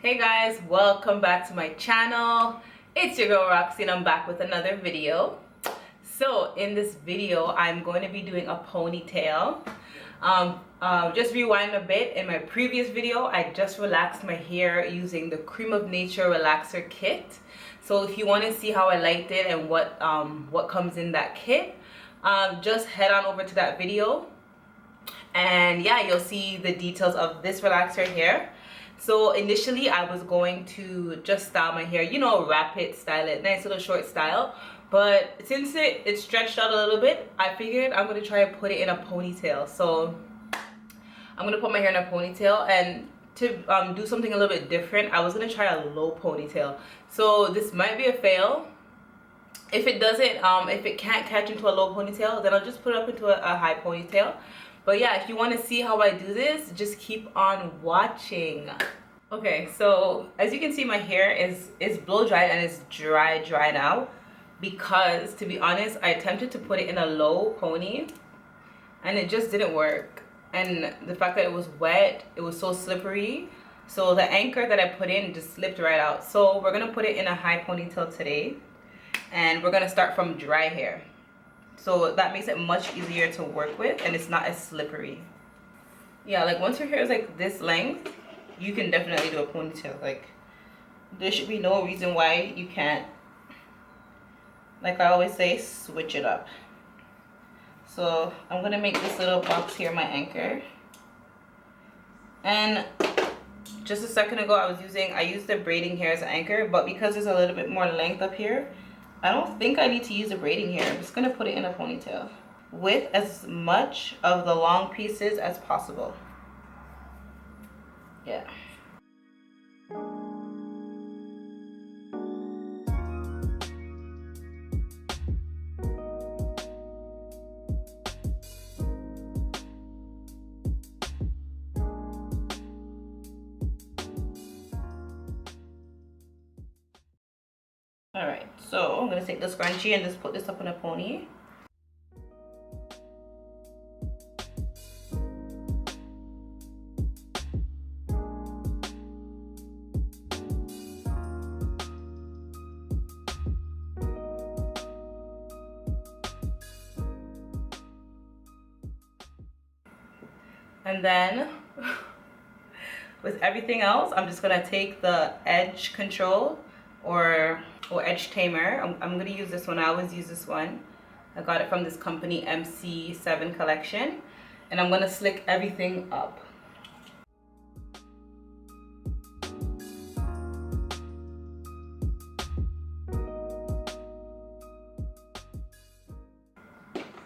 Hey guys, welcome back to my channel. It's your girl Roxy and I'm back with another video. So in this video, I'm going to be doing a ponytail. Just rewind a bit. In my previous video, I just relaxed my hair using the Cream of Nature Relaxer Kit. So if you want to see how I liked it and what comes in that kit, just head on over to that video. And yeah, you'll see the details of this relaxer here. So initially I was going to just style my hair, wrap it, style it, nice little short style. But since it stretched out a little bit, I figured I'm going to try and put it in a ponytail. So I'm going to put my hair in a ponytail, and to do something a little bit different, I was going to try a low ponytail. So this might be a fail. If it doesn't, if it can't catch into a low ponytail, then I'll just put it up into a high ponytail. But yeah, if you want to see how I do this, just keep on watching. Okay, so as you can see, my hair is blow dried and it's dry now, because to be honest, I attempted to put it in a low pony and it just didn't work. And the fact that it was wet, it was so slippery, so the anchor that I put in just slipped right out. So we're gonna put it in a high ponytail today, and we're gonna start from dry hair. So that makes it much easier to work with and it's not as slippery. Yeah, like once your hair is like this length, you can definitely do a ponytail. Like there should be no reason why you can't. Like I always say, switch it up. So I'm gonna make this little box here my anchor. And just a second ago I used the braiding hair as an anchor, but because there's a little bit more length up here, I don't think I need to use the braiding hair. I'm just gonna put it in a ponytail with as much of the long pieces as possible. Yeah. Alright, so I'm gonna take the scrunchie and just put this up in a pony. And then with everything else, I'm just gonna take the edge control or edge tamer. I'm gonna use this one. I always use this one. I got it from this company, MC7 collection, and I'm gonna slick everything up.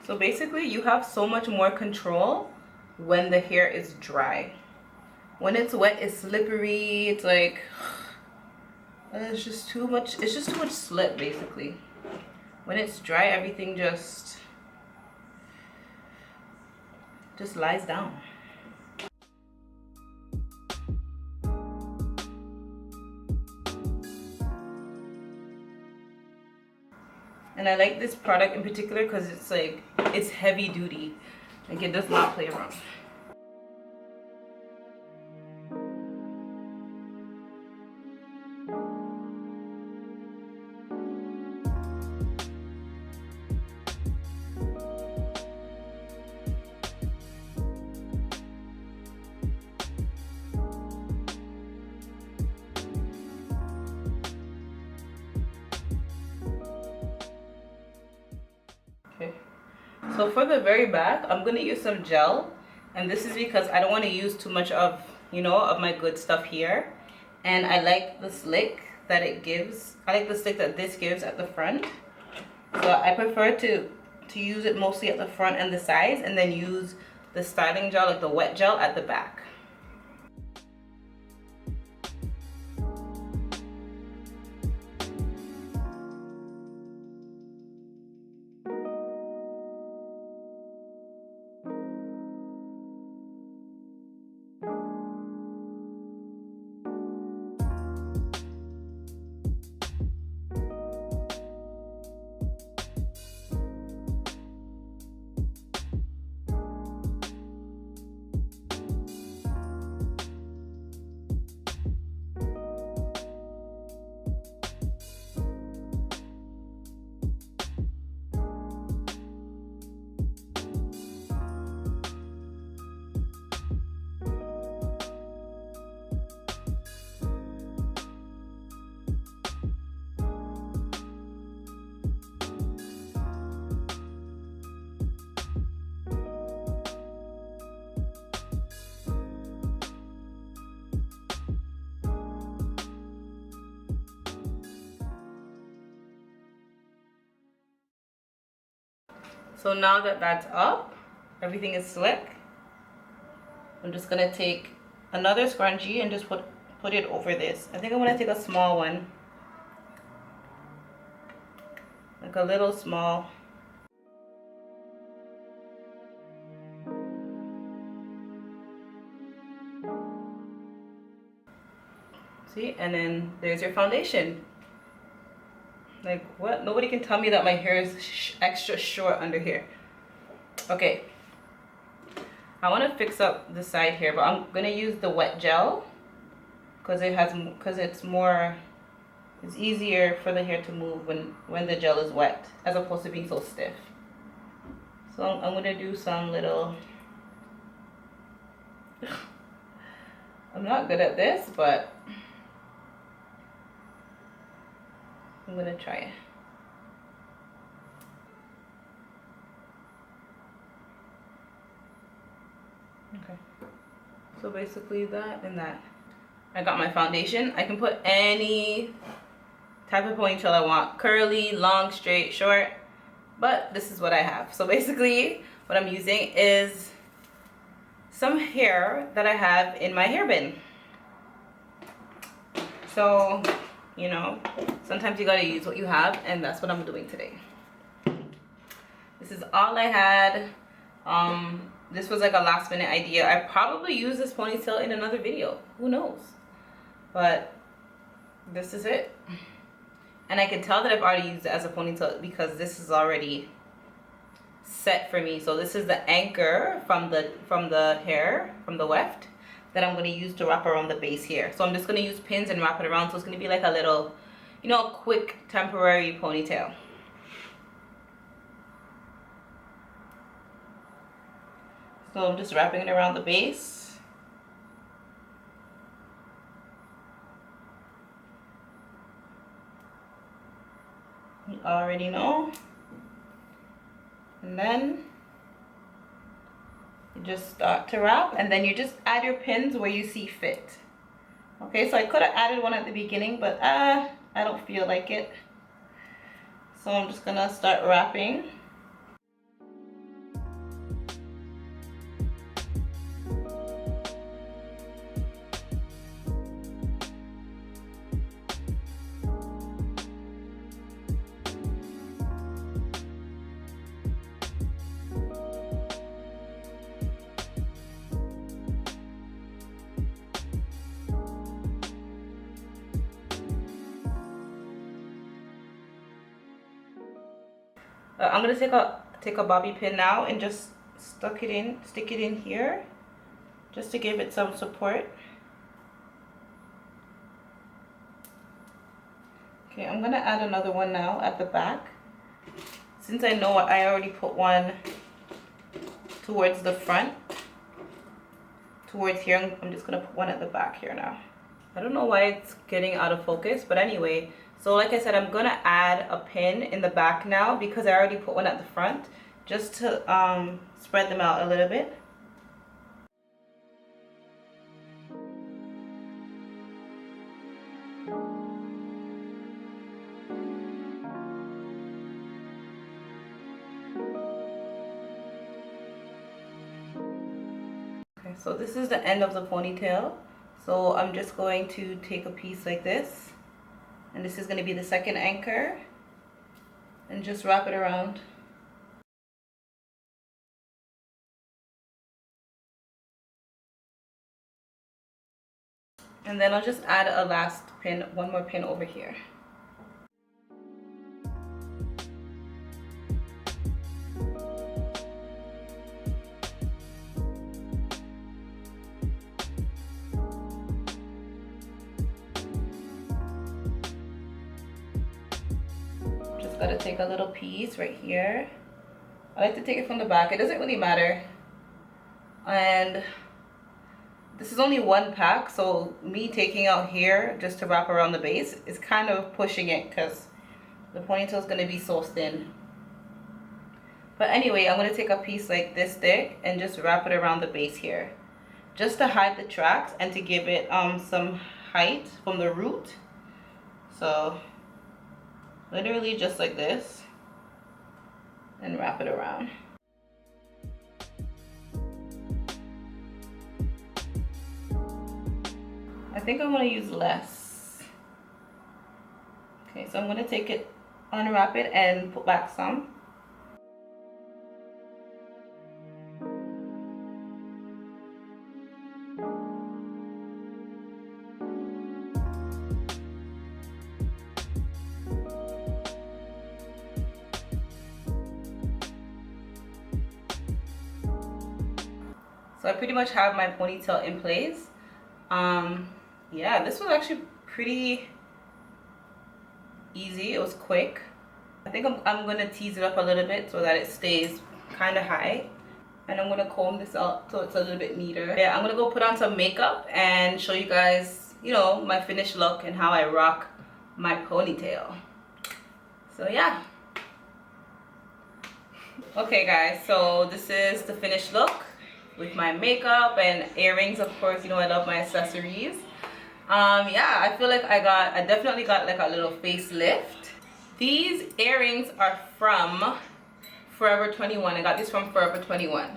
So basically you have so much more control when the hair is dry. When it's wet, it's slippery. It's like it's just too much slip basically. When it's dry, everything just lies down. And I like this product in particular because it's heavy duty. Like it does not play around. Okay. So for the very back, I'm gonna use some gel, and this is because I don't want to use too much of my good stuff here, and I like the slick that it gives. I like the slick that this gives at the front, so I prefer to use it mostly at the front and the sides, and then use the styling gel, like the wet gel, at the back. So now that that's up, everything is slick, I'm just gonna take another scrunchie and just put it over this. I think I'm gonna take a small one, like a little small. See, and then there's your foundation. Like, what? Nobody can tell me that my hair is extra short under here. Okay, I want to fix up the side here, but I'm gonna use the wet gel because it's easier for the hair to move when the gel is wet, as opposed to being so stiff. So I'm gonna do some little. I'm not good at this, but I'm gonna try it. Okay. So basically that and that. I got my foundation. I can put any type of ponytail I want. Curly, long, straight, short. But this is what I have. So basically what I'm using is some hair that I have in my hair bin. So, you know, sometimes you gotta use what you have, and that's what I'm doing today. This is all I had. This was like a last minute idea. I probably use this ponytail in another video. Who knows? But this is it. And I can tell that I've already used it as a ponytail because this is already set for me. So this is the anchor from the hair, from the weft, that I'm going to use to wrap around the base here. So I'm just going to use pins and wrap it around. So it's going to be like a little, you know, quick temporary ponytail. So I'm just wrapping it around the base. You already know. And then you just start to wrap, and then you just add your pins where you see fit. Okay, so I could have added one at the beginning, but I don't feel like it. So I'm just gonna start wrapping. I'm gonna take a bobby pin now and just stick it in here, just to give it some support. Okay, I'm gonna add another one now at the back. Since I know I already put one towards the front, towards here, I'm just gonna put one at the back here now. I don't know why it's getting out of focus, but anyway. So like I said, I'm gonna add a pin in the back now because I already put one at the front, just to spread them out a little bit. Okay, so this is the end of the ponytail. So I'm just going to take a piece like this. And this is going to be the second anchor, and just wrap it around. And then I'll just add a last pin, one more pin over here. Gotta take a little piece right here. I like to take it from the back. It doesn't really matter. And this is only one pack, so me taking out here just to wrap around the base is kind of pushing it because the ponytail is gonna be so thin. But anyway, I'm gonna take a piece like this thick and just wrap it around the base here, just to hide the tracks and to give it some height from the root. So literally just like this, and wrap it around. I think I'm gonna use less. Okay, so I'm gonna take it, unwrap it, and put back some. So I pretty much have my ponytail in place. Yeah, this was actually pretty easy. It was quick. I think I'm gonna tease it up a little bit so that it stays kind of high. And I'm gonna comb this out so it's a little bit neater. Yeah, I'm gonna go put on some makeup and show you guys, you know, my finished look and how I rock my ponytail. So yeah. Okay guys, so this is the finished look with my makeup and earrings. Of course, you know I love my accessories. Yeah, I feel like I definitely got like a little facelift. These earrings are from Forever 21. I got these from Forever 21.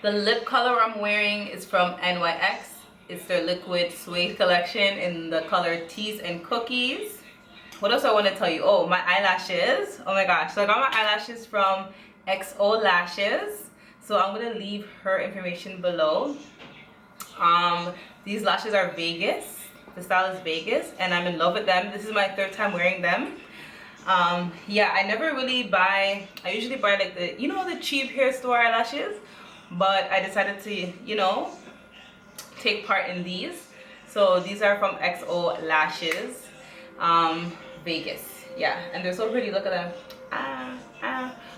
The lip color I'm wearing is from NYX. It's their liquid suede collection in the color Teas and Cookies. What else I want to tell you? Oh, my eyelashes. Oh my gosh, so I got my eyelashes from XO Lashes. So I'm gonna leave her information below. These lashes are Vegas. The style is Vegas, and I'm in love with them. This is my third time wearing them. Yeah, I never really buy. I usually buy like the, you know, the cheap hair store eyelashes, but I decided to, you know, take part in these. So these are from XO Lashes, Vegas. Yeah, and they're so pretty. Look at them.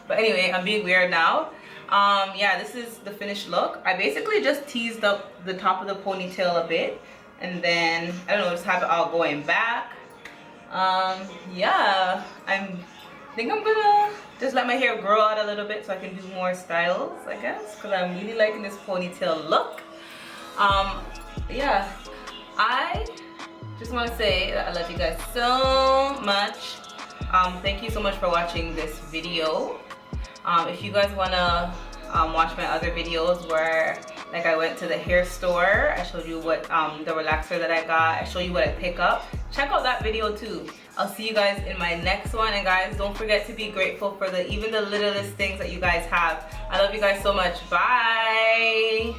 But anyway, I'm being weird now. Yeah, this is the finished look. I basically just teased up the top of the ponytail a bit, and then I don't know, just have it all going back. Yeah, I think I'm gonna just let my hair grow out a little bit so I can do more styles, I guess, because I'm really liking this ponytail look. Yeah, I just want to say that I love you guys so much. Thank you so much for watching this video. If you guys want to watch my other videos where like I went to the hair store, I showed you what the relaxer that I got, I show you what I pick up, check out that video too. I'll see you guys in my next one, and guys, don't forget to be grateful for even the littlest things that you guys have. I love you guys so much. Bye.